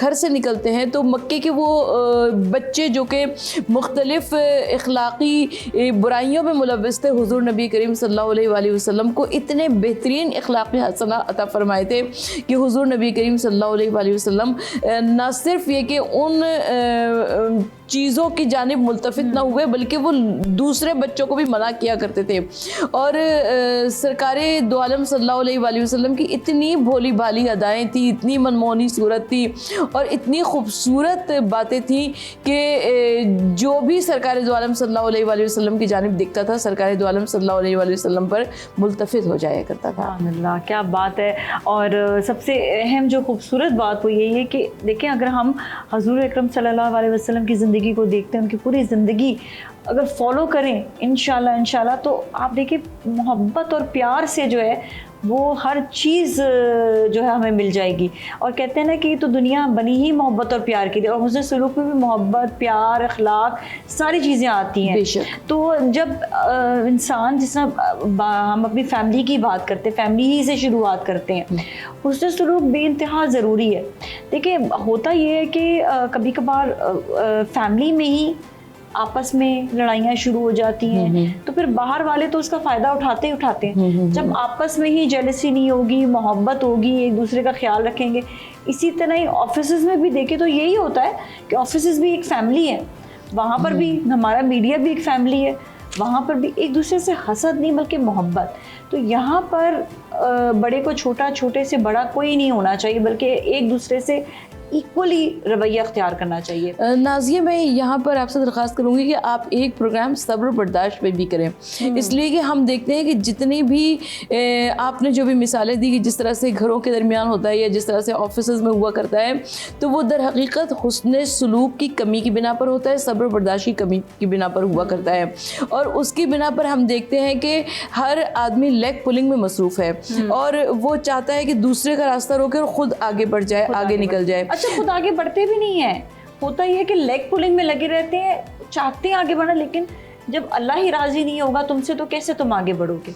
گھر سے نکلتے ہیں تو مکے کے وہ بچے جو کہ مختلف اخلاقی برائیوں میں ملوث تھے، حضور نبی کریم صلی اللہ علیہ وآلہ وسلم کو اتنے بہترین اخلاقی حسنہ عطا فرمائے تھے کہ حضور نبی کریم صلی اللہ علیہ وآلہ وسلم نہ صرف یہ کہ ان چیزوں کی جانب ملتفت نہ ہوئے بلکہ وہ دوسرے بچوں کو بھی منع کیا کرتے تھے. اور سرکار دو عالم صلی اللہ علیہ وآلہ وسلم کی اتنی بھولی بھالی ادائیں تھیں، اتنی منمونی صورت تھی اور اتنی خوبصورت باتیں تھیں کہ جو بھی سرکار دو عالم صلی اللہ علیہ وآلہ وسلم کی جانب دیکھتا تھا سرکار دو عالم صلی اللہ علیہ وآلہ وسلم پر ملتفت ہو جایا کرتا تھا. سبحان اللہ، کیا بات ہے. اور سب سے اہم جو خوبصورت بات وہ یہی ہے کہ دیکھیں اگر ہم حضور اکرم صلی اللہ علیہ وسلم کی زندگی کو دیکھتے ہیں، ان کی پوری زندگی اگر فالو کریں انشاءاللہ تو آپ دیکھیں محبت اور پیار سے جو ہے وہ ہر چیز جو ہے ہمیں مل جائے گی. اور کہتے ہیں نا کہ یہ تو دنیا بنی ہی محبت اور پیار کی، اور حسن سلوک میں بھی محبت، پیار، اخلاق ساری چیزیں آتی ہیں. تو جب انسان جس طرح ہم اپنی فیملی کی بات کرتے ہیں، فیملی ہی سے شروعات کرتے ہیں، حسن سلوک بے انتہا ضروری ہے. دیکھیں ہوتا یہ ہے کہ کبھی کبھار فیملی میں ہی آپس میں لڑائیاں شروع ہو جاتی ہیں تو پھر باہر والے تو اس کا فائدہ اٹھاتے ہیں. جب آپس میں ہی جیلسی نہیں ہوگی، محبت ہوگی، ایک دوسرے کا خیال رکھیں گے. اسی طرح ہی آفیسز میں بھی دیکھیں تو یہی ہوتا ہے کہ آفیسز بھی ایک فیملی ہے، وہاں پر بھی ہمارا میڈیا بھی ایک فیملی ہے، وہاں پر بھی ایک دوسرے سے حسد نہیں بلکہ محبت. تو یہاں پر بڑے کو چھوٹا، چھوٹے سے بڑا کوئی نہیں ہونا چاہیے بلکہ ایک دوسرے سے ایکولی رویہ اختیار کرنا چاہیے. نازیہ میں یہاں پر آپ سے درخواست کروں گی کہ آپ ایک پروگرام صبر و برداشت پہ بھی کریں، اس لیے کہ ہم دیکھتے ہیں کہ جتنی بھی آپ نے جو بھی مثالیں دی کہ جس طرح سے گھروں کے درمیان ہوتا ہے یا جس طرح سے آفیسز میں ہوا کرتا ہے تو وہ در حقیقت حسن سلوک کی کمی کی بنا پر ہوتا ہے، صبر و برداشت کی کمی کی بنا پر ہوا کرتا ہے. اور اس کی بنا پر ہم دیکھتے ہیں کہ ہر آدمی لیگ پولنگ میں مصروف ہے اور وہ چاہتا ہے کہ دوسرے کا راستہ روکے اور خود آگے بڑھ جائے، آگے نکل جائے. اچھا خود آگے بڑھتے بھی نہیں ہیں، ہوتا یہ ہے کہ لیگ پولنگ میں لگے رہتے ہیں، چاہتے ہیں آگے بڑھنا لیکن جب اللہ ہی راضی نہیں ہوگا تم سے تو کیسے تم آگے بڑھو گے.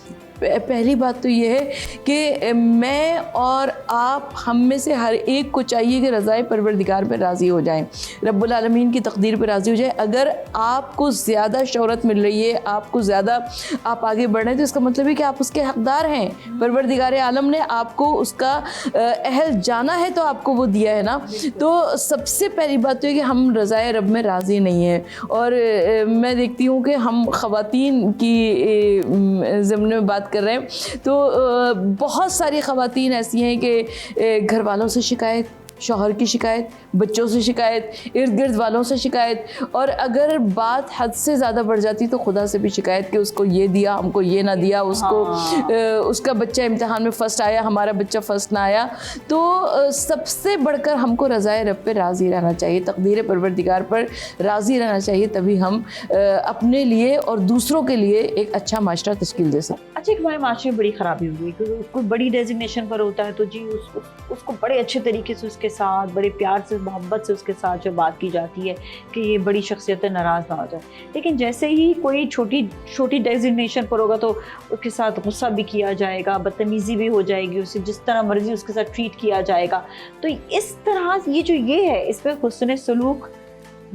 پہلی بات تو یہ ہے کہ میں اور آپ ہم میں سے ہر ایک کو چاہیے کہ رضائے پروردگار پہ راضی ہو جائیں، رب العالمین کی تقدیر پہ راضی ہو جائیں. اگر آپ کو زیادہ شہرت مل رہی ہے، آپ کو زیادہ آپ آگے بڑھ رہے ہیں تو اس کا مطلب ہے کہ آپ اس کے حقدار ہیں. پروردگار عالم نے آپ کو اس کا اہل جانا ہے تو آپ کو وہ دیا ہے نا. تو سب سے پہلی بات تو ہے کہ ہم رضائے رب میں راضی نہیں ہیں. اور میں دیکھتی ہوں کہ ہم خواتین کی ضمن میں بات کر رہے ہیں تو بہت ساری خواتین ایسی ہیں کہ گھر والوں سے شکایت، شوہر کی شکایت، بچوں سے شکایت، ارد گرد والوں سے شکایت، اور اگر بات حد سے زیادہ بڑھ جاتی تو خدا سے بھی شکایت کہ اس کو یہ دیا، ہم کو یہ نہ دیا، اس کو اس کا بچہ امتحان میں فرسٹ آیا، ہمارا بچہ فرسٹ نہ آیا. تو سب سے بڑھ کر ہم کو رضائے رب پہ راضی رہنا چاہیے، تقدیر پروردگار پر راضی رہنا چاہیے، تبھی ہم اپنے لیے اور دوسروں کے لیے ایک اچھا معاشرہ تشکیل دے سکتے. اچھا ہمارے معاشرے میں بڑی خرابی ہوئی کہ کوئی بڑی ڈیزگنیشن پر ہوتا ہے تو جی اس کو بڑے اچھے طریقے سے اس کے ساتھ، بڑے پیار سے، محبت سے اس کے ساتھ جو بات کی جاتی ہے کہ یہ بڑی شخصیت ناراض نہ ہو جائے. لیکن جیسے ہی کوئی چھوٹی ڈیزگنیشن پر ہوگا تو اس کے ساتھ غصہ بھی کیا جائے گا، بدتمیزی بھی ہو جائے گی، اسے جس طرح مرضی اس کے ساتھ ٹریٹ کیا جائے گا. تو اس طرح یہ ہے اس پہ حسن سلوک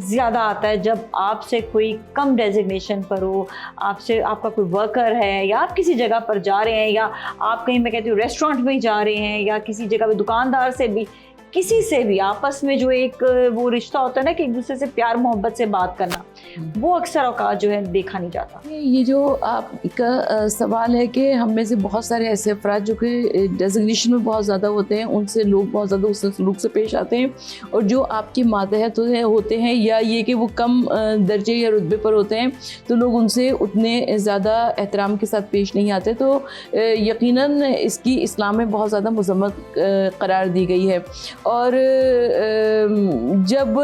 زیادہ آتا ہے جب آپ سے کوئی کم ڈیزگنیشن پر ہو، آپ کا کوئی ورکر ہے یا آپ کسی جگہ پر جا رہے ہیں یا آپ کہیں میں کہتی ہوں ریسٹورینٹ میں جا رہے ہیں یا کسی جگہ پہ دکاندار سے بھی، کسی سے بھی آپس میں جو ایک وہ رشتہ ہوتا ہے نا کہ ایک دوسرے سے پیار محبت سے بات کرنا، وہ اکثر اوقات جو ہے دیکھا نہیں جاتا. یہ جو آپ کا سوال ہے کہ ہم میں سے بہت سارے ایسے افراد جو کہ ڈیزگنیشن میں بہت زیادہ ہوتے ہیں، ان سے لوگ بہت زیادہ حسن سلوک سے پیش آتے ہیں، اور جو آپ کی ماتحت ہوتے ہیں یا یہ کہ وہ کم درجے یا رتبے پر ہوتے ہیں تو لوگ ان سے اتنے زیادہ احترام کے ساتھ پیش نہیں آتے. تو یقیناً اس کی اسلام میں بہت زیادہ مذمت قرار دی گئی ہے. اور جب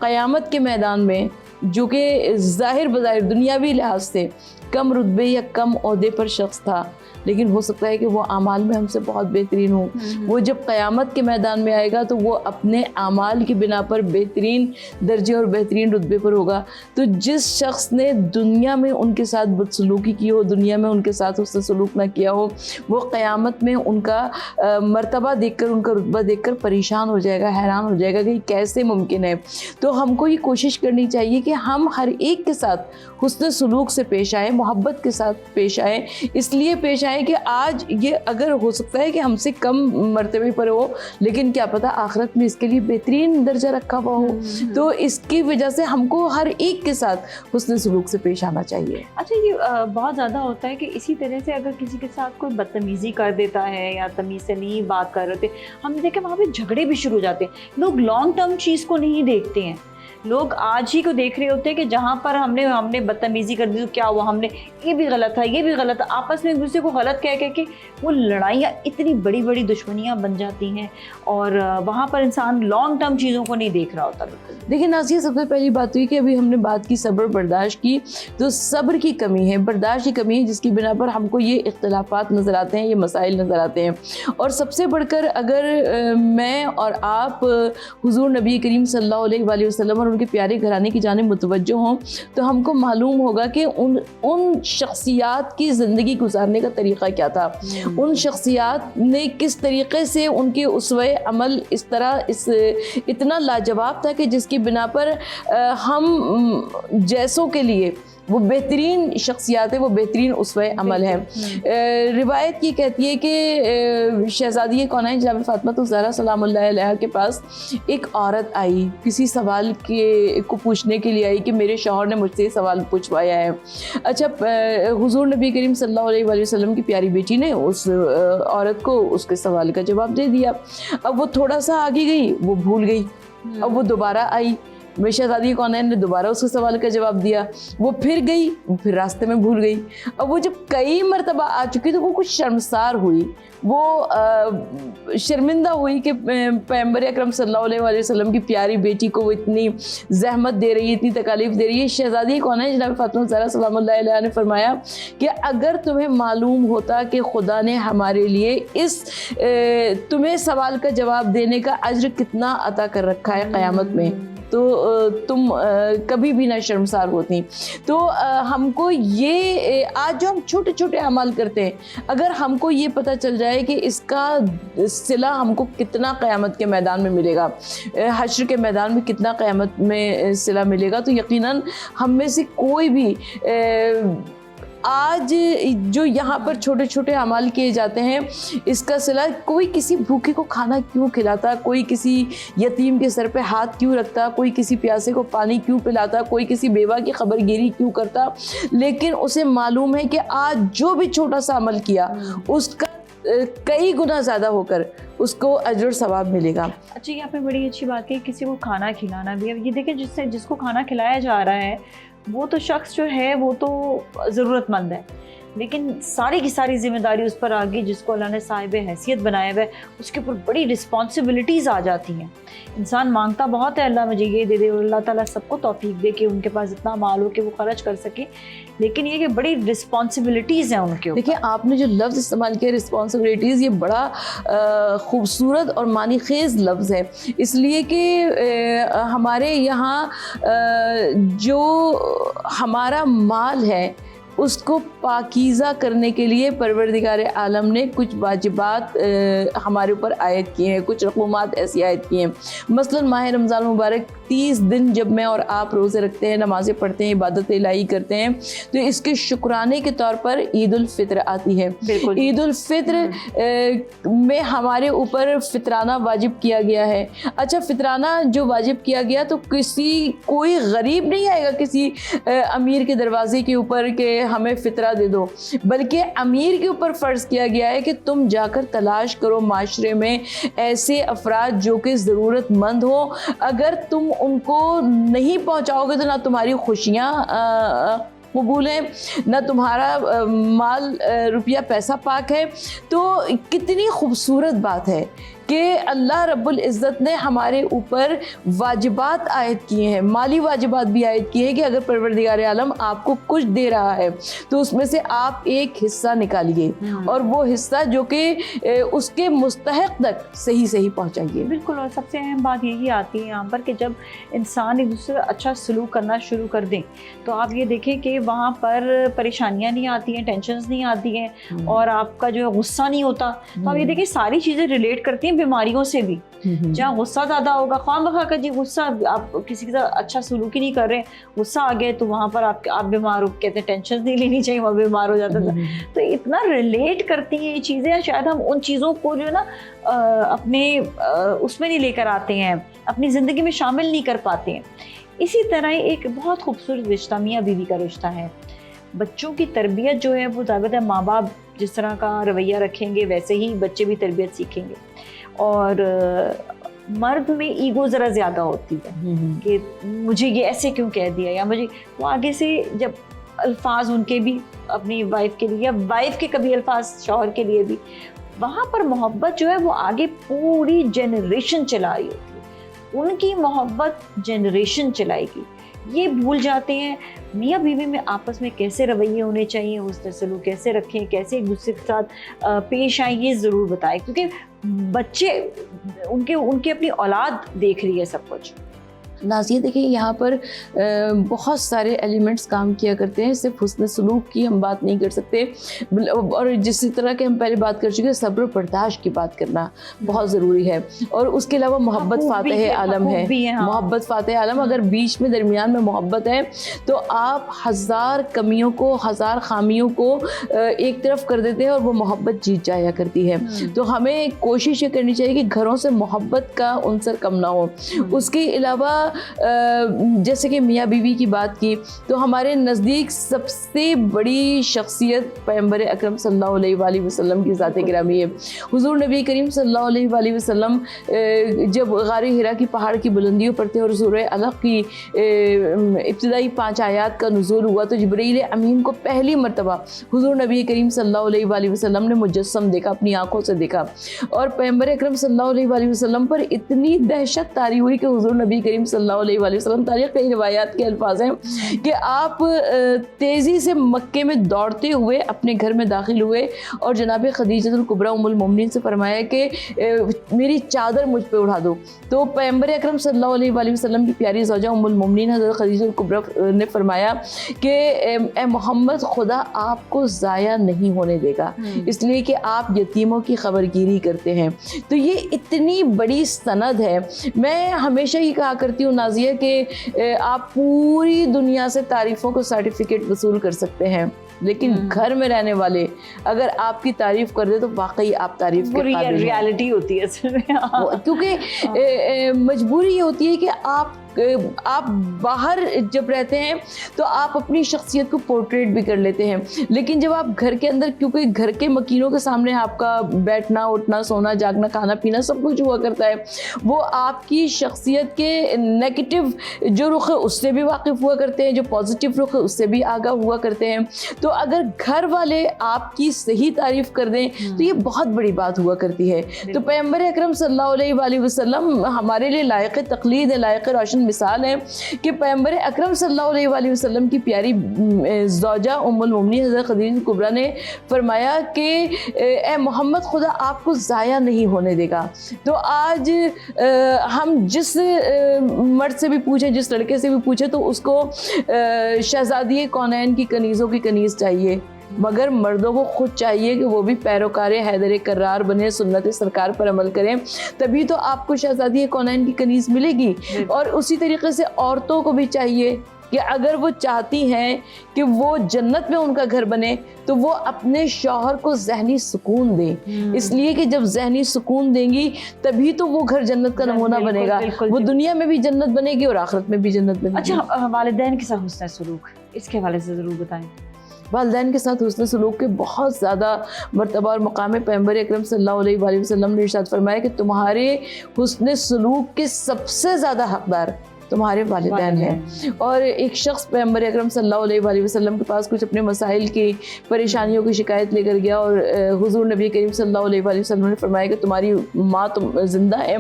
قیامت کے میدان میں جو کہ ظاہر بظاہر دنیاوی لحاظ سے کم رتبے یا کم عہدے پر شخص تھا لیکن ہو سکتا ہے کہ وہ اعمال میں ہم سے بہت بہترین ہوں. وہ جب قیامت کے میدان میں آئے گا تو وہ اپنے اعمال کی بنا پر بہترین درجے اور بہترین رتبے پر ہوگا. تو جس شخص نے دنیا میں ان کے ساتھ بدسلوکی کی ہو, دنیا میں ان کے ساتھ حسن سلوک نہ کیا ہو, وہ قیامت میں ان کا مرتبہ دیکھ کر, ان کا رتبہ دیکھ کر پریشان ہو جائے گا, حیران ہو جائے گا کہ کیسے ممکن ہے. تو ہم کو یہ کوشش کرنی چاہیے کہ ہم ہر ایک کے ساتھ حسن سلوک سے پیش آئیں, محبت کے ساتھ پیش آئیں. اس لیے پیش آئیں کہ آج یہ اگر ہو سکتا ہے کہ ہم سے کم مرتبے پر ہو, لیکن کیا پتہ آخرت میں اس کے لیے بہترین درجہ رکھا ہوا ہو. تو اس کی وجہ سے ہم کو ہر ایک کے ساتھ حسن سلوک سے پیش آنا چاہیے. اچھا, یہ بہت زیادہ ہوتا ہے کہ اسی طرح سے اگر کسی کے ساتھ کوئی بدتمیزی کر دیتا ہے یا تمیز سے نہیں بات کر رہے تھے, ہم دیکھیں وہاں پہ جھگڑے بھی شروع ہو جاتے ہیں. لوگ لانگ ٹرم چیز کو نہیں دیکھتے ہیں, لوگ آج ہی کو دیکھ رہے ہوتے ہیں کہ جہاں پر ہم نے بدتمیزی کر دی تو کیا ہوا, ہم نے یہ بھی غلط تھا, یہ بھی غلط تھا, آپس میں ایک دوسرے کو غلط کہہ کہ وہ لڑائیاں اتنی بڑی بڑی دشمنیاں بن جاتی ہیں, اور وہاں پر انسان لانگ ٹرم چیزوں کو نہیں دیکھ رہا ہوتا. دیکھیں نازیہ, سب سے پہلی بات ہوئی کہ ابھی ہم نے بات کی صبر برداشت کی, تو صبر کی کمی ہے, برداشت کی کمی ہے, جس کی بنا پر ہم کو یہ اختلافات نظر آتے ہیں, یہ مسائل نظر آتے ہیں. اور سب سے بڑھ کر اگر میں اور آپ حضور نبی کریم صلی اللہ علیہ وآلہ وسلم اور ان کے پیارے گھرانے کی جانب متوجہ ہوں, تو ہم کو معلوم ہوگا کہ ان شخصیات کی زندگی گزارنے کا طریقہ کیا تھا. ان شخصیات نے کس طریقے سے, ان کے اسوہ عمل اس طرح اتنا لاجواب تھا کہ جس کی بنا پر ہم جیسوں کے لیے وہ بہترین شخصیات ہیں, وہ بہترین اسوہ عمل ہیں. روایت یہ کہتی ہے کہ شہزادی کونین جناب فاطمہ الزہرا سلام اللہ علیہا کے پاس ایک عورت آئی, کسی سوال کو پوچھنے کے لیے آئی کہ میرے شوہر نے مجھ سے یہ سوال پوچھوایا ہے. اچھا, حضور نبی کریم صلی اللہ علیہ وآلہ وسلم کی پیاری بیٹی نے اس عورت کو اس کے سوال کا جواب دے دیا. اب وہ تھوڑا سا آگے گئی, وہ بھول گئی. اب وہ دوبارہ آئی, شہزادی کونین نے دوبارہ اس کے سوال کا جواب دیا. وہ پھر گئی, پھر راستے میں بھول گئی. اب وہ جب کئی مرتبہ آ چکی تو وہ کچھ شرمسار ہوئی, وہ شرمندہ ہوئی کہ پیغمبر اکرم صلی اللہ علیہ وآلہ وسلم کی پیاری بیٹی کو وہ اتنی زحمت دے رہی ہے, اتنی تکالیف دے رہی ہے. شہزادی کونین جناب فاطمہ الزہرا سلام اللہ علیہا نے فرمایا کہ اگر تمہیں معلوم ہوتا کہ خدا نے ہمارے لیے اس تمہیں سوال کا جواب دینے کا اجر کتنا عطا کر رکھا ہے قیامت میں, تو تم کبھی بھی نہ شرمسار ہوتی. تو ہم کو یہ آج جو ہم چھوٹے چھوٹے اعمال کرتے ہیں, اگر ہم کو یہ پتہ چل جائے کہ اس کا صلہ ہم کو کتنا قیامت کے میدان میں ملے گا, حشر کے میدان میں کتنا قیامت میں صلہ ملے گا, تو یقیناً ہم میں سے کوئی بھی آج جو یہاں پر چھوٹے چھوٹے اعمال کیے جاتے ہیں اس کا صلہ, کوئی کسی بھوکے کو کھانا کیوں کھلاتا, کوئی کسی یتیم کے سر پہ ہاتھ کیوں رکھتا, کوئی کسی پیاسے کو پانی کیوں پلاتا, کوئی کسی بیوہ کی خبر گیری کیوں کرتا, لیکن اسے معلوم ہے کہ آج جو بھی چھوٹا سا عمل کیا اس کا کئی گنا زیادہ ہو کر اس کو اجر و ثواب ملے گا. اچھا, یہ آپ نے بڑی اچھی بات کی, کسی کو کھانا کھلانا بھی. اب یہ دیکھیں جس کو کھانا کھلایا جا رہا ہے وہ تو شخص جو ہے وہ تو ضرورت مند ہے, لیکن ساری کی ساری ذمہ داری اس پر آ گئی جس کو اللہ نے صاحب حیثیت بنایا ہوا ہے. اس کے اوپر بڑی رسپانسبلٹیز آ جاتی ہیں. انسان مانگتا بہت ہے اللہ مجھے یہ دے دے, اور اللہ تعالیٰ سب کو توفیق دے کہ ان کے پاس اتنا مال ہو کہ وہ خرچ کر سکے, لیکن یہ کہ بڑی رسپانسبلٹیز ہیں ان کے اوپر. دیکھیں آپ نے جو لفظ استعمال کیا رسپانسبلٹیز, یہ بڑا خوبصورت اور معنی خیز لفظ ہے, اس لیے کہ ہمارے یہاں جو ہمارا مال ہے اس کو پاکیزہ کرنے کے لیے پروردگار عالم نے کچھ واجبات ہمارے اوپر عائد کیے ہیں, کچھ رقومات ایسی عائد کی ہیں. مثلا ماہ رمضان مبارک 30 دن جب میں اور آپ روزے رکھتے ہیں, نمازیں پڑھتے ہیں, عبادت الہی کرتے ہیں, تو اس کے شکرانے کے طور پر عید الفطر آتی ہے. عید الفطر میں ہمارے اوپر فطرانہ واجب کیا گیا ہے. اچھا, فطرانہ جو واجب کیا گیا تو کوئی غریب نہیں آئے گا کسی امیر کے دروازے کے اوپر کہ ہمیں فطرہ دے دو, بلکہ امیر کے اوپر فرض کیا گیا ہے کہ تم جا کر تلاش کرو معاشرے میں ایسے افراد جو کہ ضرورت مند ہو. اگر تم ان کو نہیں پہنچاؤ گے تو نہ تمہاری خوشیاں قبول ہے, نہ تمہارا مال روپیہ پیسہ پاک ہے. تو کتنی خوبصورت بات ہے کہ اللہ رب العزت نے ہمارے اوپر واجبات عائد کیے ہیں, مالی واجبات بھی عائد کیے ہیں کہ اگر پروردگار عالم آپ کو کچھ دے رہا ہے تو اس میں سے آپ ایک حصہ نکالیے اور وہ حصہ جو کہ اس کے مستحق تک صحیح پہنچائیے. بالکل. اور سب سے اہم بات یہی آتی ہے یہاں پر کہ جب انسان ایک دوسرے سے اچھا سلوک کرنا شروع کر دیں تو آپ یہ دیکھیں کہ وہاں پر پریشانیاں نہیں آتی ہیں, ٹینشنز نہیں آتی ہیں, اور آپ کا جو ہے غصہ نہیں ہوتا. تو آپ یہ دیکھیں ساری چیزیں ریلیٹ کرتی ہیں بیماریوں سے بھی. جہاں غصہ زیادہ ہوگا, خواہ مخواہ کا جی غصہ, آپ کسی کے ساتھ اچھا سلوک ہی نہیں کر رہے, غصہ آ گیا تو وہاں پر آپ بیمار ہو, کہتے ہیں ٹینشن نہیں لینی چاہیے, وہاں بیمار ہو جاتا تھا. تو اتنا ریلیٹ کرتی ہیں یہ چیزیں, شاید ہم ان چیزوں کو جو ہے نا اپنے اس میں نہیں لے کر آتے ہیں, اپنی زندگی میں شامل نہیں کر پاتے ہیں. اسی طرح ایک بہت خوبصورت رشتہ میاں بیوی کا رشتہ ہے. بچوں کی تربیت جو ہے وہ ظاہر ہے ماں باپ جس طرح کا رویہ رکھیں گے ویسے ہی بچے بھی تربیت سیکھیں گے. اور مرد میں ایگو ذرا زیادہ ہوتی ہے کہ مجھے یہ ایسے کیوں کہہ دیا, یا مجھے وہ آگے سے جب الفاظ ان کے بھی اپنی وائف کے لیے, یا وائف کے کبھی الفاظ شوہر کے لیے بھی, وہاں پر محبت جو ہے وہ آگے پوری جنریشن چلا رہی ہوتی ہے. ان کی محبت جنریشن چلائے گی. یہ بھول جاتے ہیں میاں بیوی میں آپس میں کیسے رویے ہونے چاہیے, حسن سلوک کیسے رکھیں, کیسے ایک دوسرے کے ساتھ پیش آئیں, یہ ضرور بتائیں, کیونکہ بچے ان کے اپنی اولاد دیکھ رہی ہے سب کچھ. نازیہ دیکھیں یہاں پر بہت سارے ایلیمنٹس کام کیا کرتے ہیں, صرف حسن سلوک کی ہم بات نہیں کر سکتے, اور جس طرح کہ ہم پہلے بات کر چکے صبر و برداشت کی بات کرنا بہت ضروری ہے. اور اس کے علاوہ محبت فاتح عالم ہے, محبت فاتح عالم. اگر بیچ میں درمیان میں محبت ہے تو آپ ہزار کمیوں کو, ہزار خامیوں کو ایک طرف کر دیتے ہیں اور وہ محبت جیت جایا کرتی ہے. تو ہمیں کوشش یہ کرنی چاہیے کہ گھروں سے محبت کا عنصر کم نہ ہو. اس کے علاوہ جیسے کہ میاں بیوی کی بات کی تو ہمارے نزدیک سب سے بڑی شخصیت پیغمبر اکرم صلی اللہ علیہ وآلہ وسلم کی ذات گرامی ہے. حضور نبی کریم صلی اللہ علیہ وآلہ وسلم جب غار حرا کی پہاڑ کی بلندیوں پر تھے اور سورہ علق کی ابتدائی 5 آیات کا نزول ہوا تو جبرائیل امین کو پہلی مرتبہ حضور نبی کریم صلی اللہ علیہ وآلہ وسلم نے مجسم دیکھا, اپنی آنکھوں سے دیکھا, اور پیغمبر اکرم صلی اللہ علیہ وآلہ وسلم پر اتنی دہشت طاری ہوئی کہ حضور نبی کریم صلی اللہ علیہ وآلہ وسلم, تاریخ کئی روایات کے الفاظ ہیں کہ آپ تیزی سے مکے میں دوڑتے ہوئے اپنے گھر میں داخل ہوئے اور جناب خدیجہ الکبریٰ ام المومنین سے فرمایا کہ میری چادر مجھ پہ اڑا دو. تو پیغمبر اکرم صلی اللہ علیہ وآلہ وسلم کی پیاری زوجہ ام المومنین حضرت خدیجہ الکبریٰ نے فرمایا کہ اے محمد, خدا آپ کو ضائع نہیں ہونے دے گا, اس لیے کہ آپ یتیموں کی خبرگیری کرتے ہیں. تو یہ اتنی بڑی سند ہے. میں ہمیشہ یہ کہا کرتی ہوں نازیہ کہ آپ پوری دنیا سے تعریفوں کو سرٹیفکیٹ وصول کر سکتے ہیں, لیکن گھر میں رہنے والے اگر آپ کی تعریف کر دے تو واقعی آپ تعریف کے قابل ہیں. ریالٹی ہوتی ہے کیونکہ مجبوری یہ ہوتی ہے کہ آپ باہر جب رہتے ہیں تو آپ اپنی شخصیت کو پورٹریٹ بھی کر لیتے ہیں, لیکن جب آپ گھر کے اندر, کیونکہ گھر کے مکینوں کے سامنے آپ کا بیٹھنا, اٹھنا, سونا, جاگنا, کھانا پینا سب کچھ ہوا کرتا ہے, وہ آپ کی شخصیت کے نیگیٹو جو رخ ہے اس سے بھی واقف ہوا کرتے ہیں, جو پازیٹیو رخ ہے اس سے بھی آگاہ ہوا کرتے ہیں. تو اگر گھر والے آپ کی صحیح تعریف کر دیں تو یہ بہت بڑی بات ہوا کرتی ہے. تو پیغمبر اکرم صلی اللہ علیہ وآلہ وسلم ہمارے لیے لائق تقلید ہے, لائق روشن مثال ہے کہ پیغمبر اکرم صلی اللہ علیہ وآلہ وسلم کی پیاری زوجہ ام المومنین حضرت خدیجہ الکبریٰ نے فرمایا کہ اے محمد, خدا آپ کو ضائع نہیں ہونے دے گا. تو آج ہم جس مرد سے بھی پوچھیں, جس لڑکے سے بھی پوچھیں تو اس کو شہزادی کونین کی کنیزوں کی کنیز چاہیے, مگر مردوں کو خود چاہیے کہ وہ بھی پیروکار حیدر کرار بنے, سنت سرکار پر عمل کریں, تبھی تو آپ کو شہزادی کونین کی کنیز ملے گی. اور اسی طریقے سے عورتوں کو بھی چاہیے کہ اگر وہ چاہتی ہیں کہ وہ جنت میں ان کا گھر بنے تو وہ اپنے شوہر کو ذہنی سکون دیں, اس لیے کہ جب ذہنی سکون دیں گی تبھی تو وہ گھر جنت کا نمونہ بنے گا, وہ دنیا میں بھی جنت بنے گی اور آخرت میں بھی جنت بنے گی. اچھا, والدین کے ساتھ حسن سلوک, اس کے حوالے سے ضرور بتائیں. والدین کے ساتھ حسن سلوک کے بہت زیادہ مرتبہ اور مقام. پیغمبر اکرم صلی اللہ علیہ وآلہ وسلم نے ارشاد فرمایا کہ تمہارے حسن سلوک کے سب سے زیادہ حقدار تمہارے والدین ہیں. اور ایک شخص پیغمبر اکرم صلی اللہ علیہ وسلم کے پاس کچھ اپنے مسائل کی پریشانیوں کی شکایت لے کر گیا, اور حضور نبی کریم صلی اللہ علیہ وسلم نے فرمایا کہ تمہاری ماں زندہ ہے.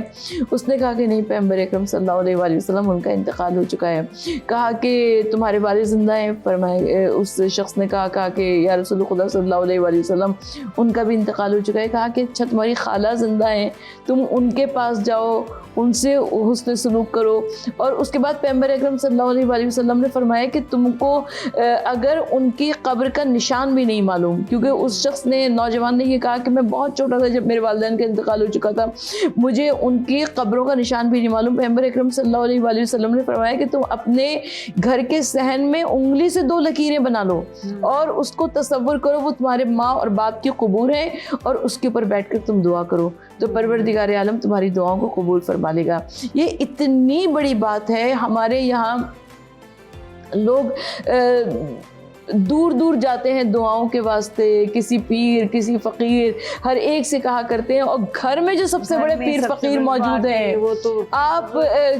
اس نے کہا کہ نہیں پیغمبر اکرم صلی اللہ علیہ وسلم, ان کا انتقال ہو چکا ہے. کہا کہ تمہارے والد زندہ ہیں؟ فرمایا, اس شخص نے کہا کہ یا رسول خدا صلی اللہ علیہ وسلم ان کا بھی انتقال ہو چکا ہے. کہا کہ اچھا تمہاری خالہ زندہ ہیں, تم ان کے پاس جاؤ, ان سے حسن سلوک کرو. اور اس کے بعد پیغمبر اکرم صلی اللہ علیہ وسلم نے فرمایا کہ تم کو اگر ان کی قبر کا نشان بھی نہیں معلوم, کیونکہ اس شخص نے, نوجوان نے یہ کہا کہ میں بہت چھوٹا تھا جب میرے والدین کا انتقال ہو چکا تھا, مجھے ان کی قبروں کا نشان بھی نہیں معلوم. پیغمبر اکرم صلی اللہ علیہ وسلم نے فرمایا کہ تم اپنے گھر کے صحن میں انگلی سے 2 لکیریں بنا لو اور اس کو تصور کرو وہ تمہارے ماں اور باپ کی قبور ہیں, اور اس کے اوپر بیٹھ کر تم دعا کرو تو پروردگار عالم تمہاری دعاؤں کو قبول فرما لے گا. یہ اتنی بڑی بات ہے. ہمارے یہاں لوگ دور دور جاتے ہیں دعاؤں کے واسطے, کسی پیر, کسی فقیر, ہر ایک سے کہا کرتے ہیں. اور گھر میں جو سب سے بڑے پیر فقیر موجود ہیں, وہ تو آپ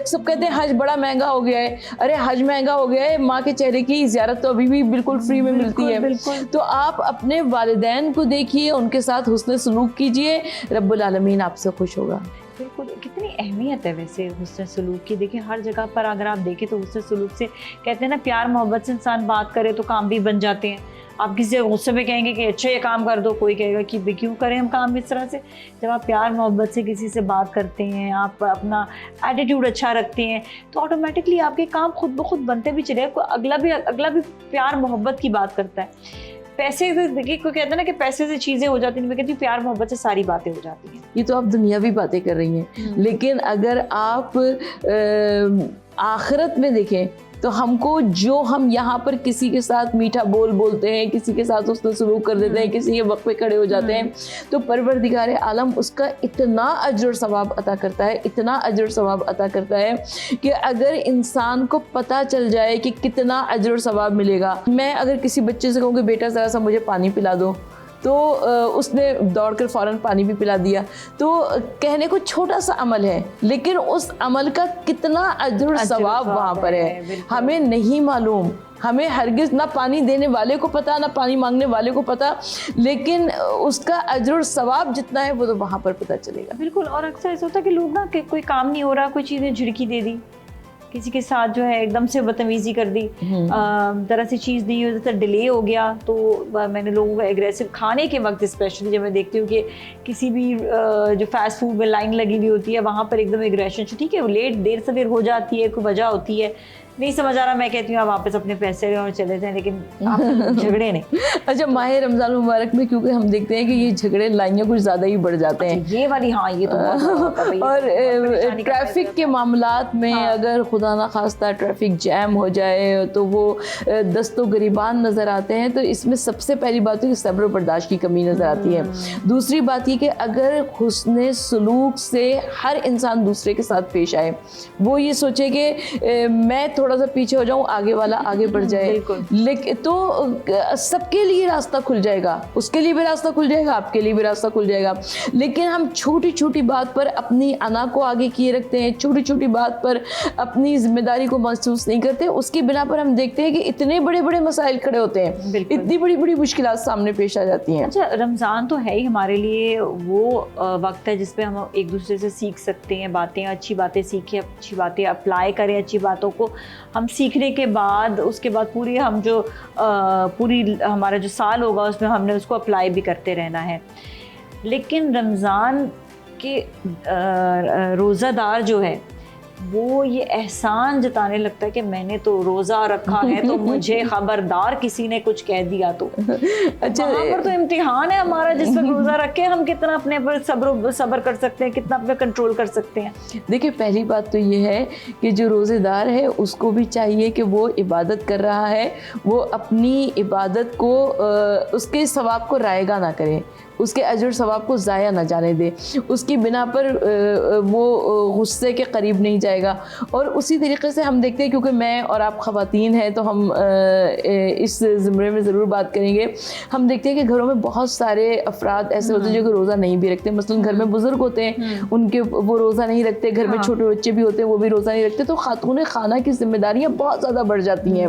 سب کہتے ہیں حج بڑا مہنگا ہو گیا ہے. ارے حج مہنگا ہو گیا ہے, ماں کے چہرے کی زیارت تو ابھی بھی بالکل فری میں ملتی ہے. تو آپ اپنے والدین کو دیکھیے, ان کے ساتھ حسن سلوک کیجیے, رب العالمین آپ سے خوش ہوگا. بالکل. کتنی اہمیت ہے ویسے حسن سلوک کی. دیکھیں ہر جگہ پر اگر آپ دیکھیں تو حسن سلوک سے کہتے ہیں نا, پیار محبت سے انسان بات کرے تو کام بھی بن جاتے ہیں. آپ کسی غصے میں کہیں گے کہ اچھا یہ کام کر دو, کوئی کہے گا کہ کیوں کریں ہم کام اس طرح سے. جب آپ پیار محبت سے کسی سے بات کرتے ہیں, آپ اپنا ایٹیٹیوڈ اچھا رکھتے ہیں, تو آٹومیٹکلی آپ کے کام خود بخود بنتے بھی چلے. اگلا بھی پیار محبت کی بات کرتا ہے. پیسے سے دیکھیے, کوئی کہتا ہے نا کہ پیسے سے چیزیں ہو جاتی ہیں, میں کہتی ہوں پیار محبت سے ساری باتیں ہو جاتی ہیں. یہ تو آپ دنیاوی باتیں کر رہی ہیں, لیکن اگر آپ آخرت میں دیکھیں تو ہم کو جو ہم یہاں پر کسی کے ساتھ میٹھا بولتے ہیں, کسی کے ساتھ اس نے سلوک کر دیتے ہیں, کسی کے وقت پہ کھڑے ہو جاتے ہیں, تو پروردگار عالم اس کا اتنا اجر و ثواب عطا کرتا ہے, اتنا اجر و ثواب عطا کرتا ہے کہ اگر انسان کو پتہ چل جائے کہ کتنا اجر و ثواب ملے گا. میں اگر کسی بچے سے کہوں کہ بیٹا ذرا سا مجھے پانی پلا دو, تو اس نے دوڑ کر فوراً پانی بھی پلا دیا. تو کہنے کو چھوٹا سا عمل ہے, لیکن اس عمل کا کتنا اجر و ثواب وہاں پر ہے ہمیں نہیں معلوم. ہمیں ہرگز نہ پانی دینے والے کو پتا, نہ پانی مانگنے والے کو پتا, لیکن اس کا اجر و ثواب جتنا ہے وہ تو وہاں پر پتہ چلے گا. بالکل. اور اکثر ایسا ہوتا ہے کہ لوگ نا کہ کوئی کام نہیں ہو رہا, کوئی چیزیں جھڑکی دے دی, کسی کے ساتھ جو ہے ایک دم سے بدتمیزی کر دی, ذرا سی چیز نہیں ہوئی تو ڈیلے ہو گیا. تو میں نے لوگوں کو ایگریسو کھانے کے وقت اسپیشلی جب میں دیکھتی ہوں کہ کسی بھی جو فاسٹ فوڈ میں لائن لگی ہوئی ہوتی ہے, وہاں پر ایک دم ایگریشن, ٹھیک ہے وہ دیر سے دیر ہو جاتی ہے, کوئی وجہ ہوتی ہے, نہیں سمجھ آ رہا, میں کہتی ہوں آپ واپس اپنے پیسے لیں اور چلے جائیں, لیکن جھگڑے نہیں. اچھا, ماہ رمضان مبارک میں کیونکہ ہم دیکھتے ہیں کہ یہ جھگڑے لائنیں کچھ زیادہ ہی بڑھ جاتے ہیں, یہ والی, ہاں یہ تو اور ٹریفک کے معاملات میں اگر خدا نہ خواستہ ٹریفک جیم ہو جائے تو وہ دست و گریبان نظر آتے ہیں. تو اس میں سب سے پہلی بات ہے کہ صبر و برداشت کی کمی نظر آتی ہے. دوسری بات یہ کہ اگر حسن سلوک سے ہر انسان دوسرے کے ساتھ پیش آئے, وہ یہ سوچے کہ میں تھوڑا سا پیچھے ہو جاؤں, آگے والا آگے بڑھ جائے, لیکن تو سب کے لیے راستہ کھل جائے گا, اس کے لیے بھی راستہ کھل جائے گا, آپ کے لیے بھی راستہ کھل جائے گا. لیکن ہم چھوٹی چھوٹی بات پر اپنی انا کو آگے کیے رکھتے ہیں, چھوٹی چھوٹی بات پر اپنی ذمہ داری کو محسوس نہیں کرتے. اس کی بنا پر ہم دیکھتے ہیں کہ اتنے بڑے بڑے مسائل کھڑے ہوتے ہیں, اتنی بڑی بڑی مشکلات سامنے پیش آ جاتی ہیں. اچھا, رمضان تو ہے ہی ہمارے لیے وہ وقت ہے جس پہ ہم ایک دوسرے سے سیکھ سکتے ہیں باتیں, اچھی باتیں سیکھیں, اچھی باتیں اپلائی کریں. اچھی باتوں کو ہم سیکھنے کے بعد اس کے بعد پوری ہمارا جو سال ہوگا اس میں ہم نے اس کو اپلائی بھی کرتے رہنا ہے. لیکن رمضان کے روزہ دار جو ہے وہ یہ احسان جتانے لگتا ہے کہ میں نے تو روزہ رکھا ہے تو مجھے خبردار کسی نے کچھ کہہ دیا تو. اچھا, وہاں پر تو امتحان ہے ہمارا جس پر روزہ رکھے ہم کتنا اپنے پر صبر کر سکتے ہیں, کتنا اپنے کنٹرول کر سکتے ہیں. دیکھیں, پہلی بات تو یہ ہے کہ جو روزے دار ہے اس کو بھی چاہیے کہ وہ عبادت کر رہا ہے, وہ اپنی عبادت کو اس کے ثواب کو رائے گا نہ کرے, اس کے اجر ثواب کو ضائع نہ جانے دے, اس کی بنا پر وہ غصے کے قریب نہیں جائے گا. اور اسی طریقے سے ہم دیکھتے ہیں, کیونکہ میں اور آپ خواتین ہیں تو ہم اس زمرے میں ضرور بات کریں گے, ہم دیکھتے ہیں کہ گھروں میں بہت سارے افراد ایسے ہوتے ہیں جو کہ روزہ نہیں بھی رکھتے. مثلاً گھر میں بزرگ ہوتے ہیں, ان کے وہ روزہ نہیں رکھتے, گھر میں چھوٹے بچے بھی ہوتے ہیں وہ بھی روزہ نہیں رکھتے, تو خاتون خانہ کی ذمہ داریاں بہت زیادہ بڑھ جاتی ہیں.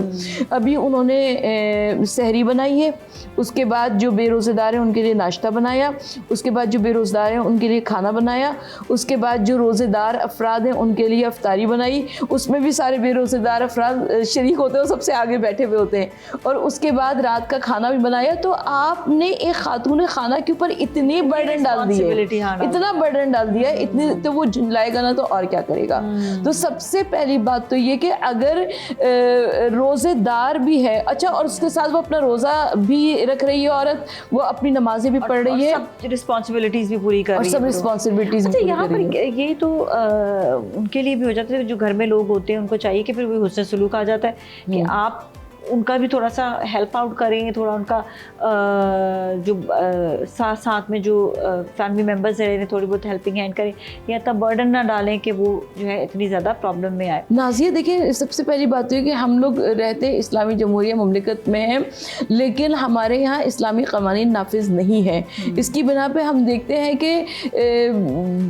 ابھی انہوں نے سحری بنائی ہے, اس کے بعد جو بے روزے دار ہیں ان کے لیے ناشتہ بنایا, اس کے بعد جو بے روزے دار ہیں ان کے لیے کھانا بنایا, اس کے بعد جو روزے دار افراد ہیں ان کے لیے افطاری بنائی, اس میں بھی سارے بے روزے دار افراد شریک ہوتے ہیں, سب سے آگے بیٹھے ہوئے ہوتے ہیں, اور اس کے بعد رات کا کھانا بھی بنایا. تو آپ نے ایک خاتون خانہ کے اوپر اتنی برڈن ڈال دی ہے, اتنا برڈن ڈال دیا ہے, اتنی تو وہ جھنڈلائے گا نا تو اور کیا کرے گا. تو سب سے پہلی بات تو یہ کہ اگر روزے دار بھی ہے, اچھا, اور اس کے ساتھ وہ اپنا روزہ بھی رکھ رہی ہے عورت, وہ اپنی نمازیں بھی پڑھ رہی ہے, سب رسپانسبلٹیز بھی پوری کر رہی ہے, اور سب رسپانسبلٹیز بھی یہاں پر یہ تو ان کے لیے بھی ہو جاتا ہے. جو گھر میں لوگ ہوتے ہیں ان کو چاہیے کہ پھر وہ حسن سلوک آ جاتا ہے کہ آپ ان کا بھی تھوڑا سا ہیلپ آؤٹ کریں, تھوڑا ان کا جو ساتھ میں جو فیملی ممبرز رہے تھوڑی بہت ہیلپنگ ہینڈ کریں, یا اتنا برڈن نہ ڈالیں کہ وہ جو ہے اتنی زیادہ پرابلم میں آئے. نازیہ دیکھیں, سب سے پہلی بات تو یہ کہ ہم لوگ رہتے اسلامی جمہوریہ مملکت میں ہیں, لیکن ہمارے یہاں اسلامی قوانین نافذ نہیں ہیں. اس کی بنا پہ ہم دیکھتے ہیں کہ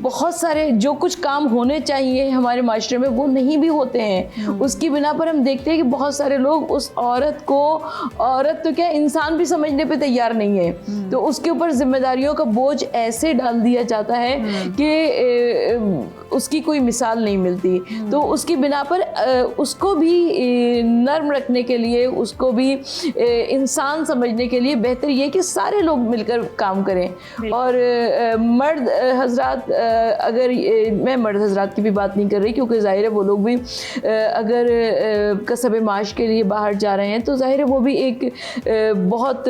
بہت سارے جو کچھ کام ہونے چاہیے ہمارے معاشرے میں وہ نہیں بھی ہوتے ہیں. اس کی بنا پر ہم دیکھتے ہیں کہ بہت سارے لوگ اس عورت کو, عورت تو کیا انسان بھی سمجھنے پہ تیار نہیں ہے, تو اس کے اوپر ذمہ داریوں کا بوجھ ایسے ڈال دیا جاتا ہے کہ اس کی کوئی مثال نہیں ملتی. تو اس کی بنا پر اس کو بھی نرم رکھنے کے لیے, اس کو بھی انسان سمجھنے کے لیے بہتر یہ کہ سارے لوگ مل کر کام کریں. اور مرد حضرات, اگر میں مرد حضرات کی بھی بات نہیں کر رہی, کیونکہ ظاہر ہے وہ لوگ بھی اگر کسب معاش کے لیے باہر جا رہے ہیں تو ظاہر ہے وہ بھی ایک بہت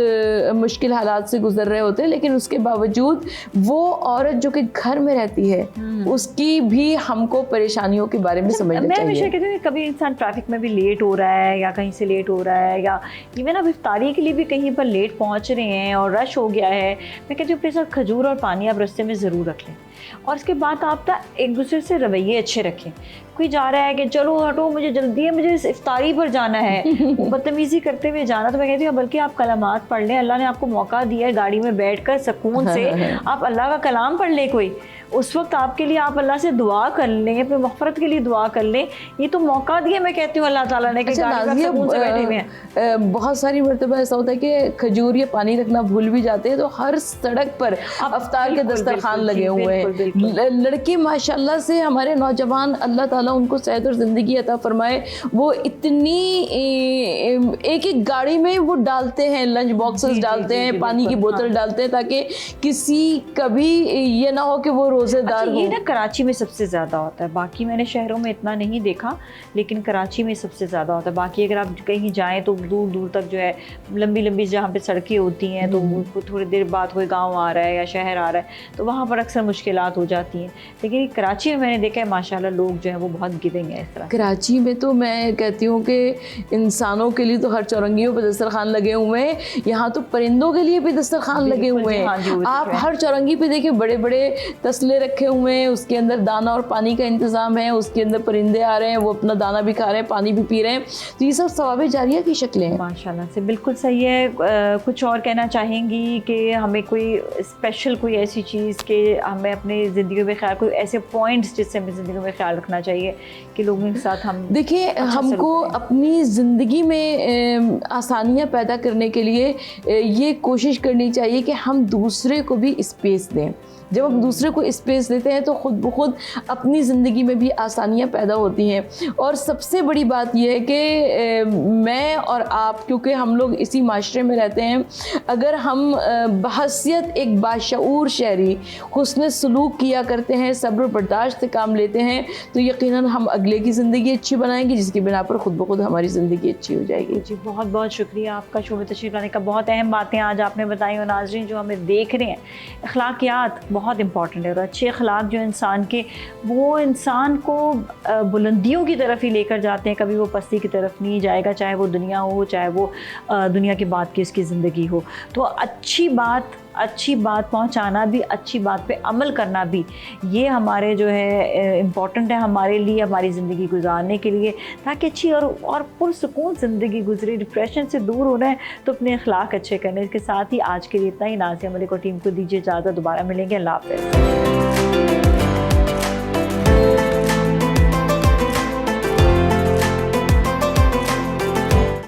مشکل حالات سے گزر رہے ہوتے ہیں, لیکن اس کے باوجود وہ عورت جو کہ گھر میں رہتی ہے اس کی بھی ہم کو پریشانیوں کے بارے میں سمجھنا چاہیے. میں ہمیشہ کہتی ہوں کہ کبھی انسان ٹریفک میں بھی لیٹ ہو رہا ہے یا کہیں سے لیٹ ہو رہا ہے, یا ایون اب افطاری کے لیے بھی کہیں پر لیٹ پہنچ رہے ہیں اور رش ہو گیا ہے, میں کہتی ہوں اپنے ساتھ کھجور اور پانی آپ رستے میں ضرور رکھ لیں, اور اس کے بعد آپ ایک دوسرے سے رویے اچھے رکھیں. کوئی جا رہا ہے کہ چلو ہٹو مجھے جلدی ہے, مجھے افطاری پر جانا ہے, بدتمیزی کرتے ہوئے جانا, تو میں کہتی ہوں بلکہ آپ کلمات پڑھ لیں. اللہ نے آپ کو موقع دیا ہے گاڑی میں بیٹھ کر سکون سے آپ اللہ کا کلام پڑھ لیں, کوئی اس وقت آپ کے لیے آپ اللہ سے دعا کر لیں, اپنے مغفرت کے لیے دعا کر لیں. یہ تو موقع دیا میں کہتی ہوں اللہ تعالیٰ نے کہ گاڑی میں سکون سے بیٹھے ہوئے ہیں. بہت ساری مرتبہ ایسا ہوتا ہے کہ کھجور یا پانی رکھنا بھول بھی جاتے ہیں, تو ہر سڑک پر افطار کے دسترخوان لگے ہوئے ہیں. لڑکے ماشاءاللہ سے ہمارے نوجوان, اللہ تعالیٰ ان کو صحت اور زندگی عطا فرمائے, وہ اتنی ایک ایک گاڑی میں وہ ڈالتے ہیں, لنچ باکسز ڈالتے ہیں, پانی کی بوتل ڈالتے ہیں, تاکہ کسی کبھی یہ نہ ہو کہ وہ روزے دار ہو. یہ نا کراچی میں سب سے زیادہ ہوتا ہے, باقی میں نے شہروں میں اتنا نہیں دیکھا, لیکن کراچی میں سب سے زیادہ ہوتا ہے. باقی اگر آپ کہیں جائیں تو دور دور تک جو ہے لمبی لمبی جہاں پہ سڑکیں ہوتی ہیں, تو تھوڑی دیر بعد کوئی گاؤں آ رہا ہے یا شہر آ رہا ہے, تو وہاں پر اکثر مشکلات ہو جاتی ہیں. لیکن کراچی میں نے دیکھا ہے ماشاءاللہ لوگ جو ہے وہ بہت گونگ ہیں اس طرح. کراچی میں تو میں کہتی ہوں کہ انسانوں کے لیے تو ہر چورنگیوں پہ دسترخوان لگے ہوئے ہیں, یہاں تو پرندوں کے لیے بھی دسترخوان لگے ہوئے ہیں. آپ ہر چورنگی پہ دیکھیں بڑے بڑے تسلے رکھے ہوئے ہیں, اس کے اندر دانہ اور پانی کا انتظام ہے, اس کے اندر پرندے آ رہے ہیں, وہ اپنا دانہ بھی کھا رہے ہیں, پانی بھی پی رہے ہیں. تو یہ سب ثواب جاریہ کی شکلیں ہیں. ماشاءاللہ سے بالکل صحیح ہے. کچھ اور کہنا چاہیں گی کہ ہمیں کوئی اسپیشل کوئی ایسی چیز کہ ہمیں اپنی زندگی میں خیال, کوئی ایسے پوائنٹس جس سے ہمیں زندگی میں خیال رکھنا چاہیے کہ لوگوں کے ساتھ ہم دیکھیں, ہم کو اپنی زندگی میں آسانیاں پیدا کرنے کے لیے یہ کوشش کرنی چاہیے کہ ہم دوسرے کو بھی اسپیس دیں. جب ہم دوسرے کو اسپیس دیتے ہیں تو خود بخود اپنی زندگی میں بھی آسانیاں پیدا ہوتی ہیں. اور سب سے بڑی بات یہ ہے کہ میں اور آپ, کیونکہ ہم لوگ اسی معاشرے میں رہتے ہیں, اگر ہم بحیثیت ایک باشعور شہری حسن سلوک کیا کرتے ہیں, صبر و برداشت سے کام لیتے ہیں, تو یقیناً ہم اگلے کی زندگی اچھی بنائیں گے, جس کی بنا پر خود بخود ہماری زندگی اچھی ہو جائے گی. جی بہت بہت شکریہ آپ کا شو میں تشریف لانے کا. بہت اہم باتیں آج آپ نے بتائی, اور ناظرین جو ہمیں دیکھ رہے ہیں, اخلاقیات بہت امپورٹنٹ ہے, اور اچھے اخلاق جو انسان کے, وہ انسان کو بلندیوں کی طرف ہی لے کر جاتے ہیں, کبھی وہ پستی کی طرف نہیں جائے گا, چاہے وہ دنیا ہو, چاہے وہ دنیا کے بعد کی اس کی زندگی ہو. تو اچھی بات اچھی بات پہنچانا بھی، اچھی بات پہ عمل کرنا بھی، یہ ہمارے جو ہے امپورٹنٹ ہے ہمارے لیے، ہماری زندگی گزارنے کے لیے، تاکہ اچھی اور پرسکون زندگی گزرے، ڈپریشن سے دور ہونا ہے تو اپنے اخلاق اچھے کرنے۔ اس کے ساتھ ہی آج کے لیے اتنا ہی۔ نازیہ ملک اور ٹیم کو دیجیے اجازت، دوبارہ ملیں گے، اللہ حافظ۔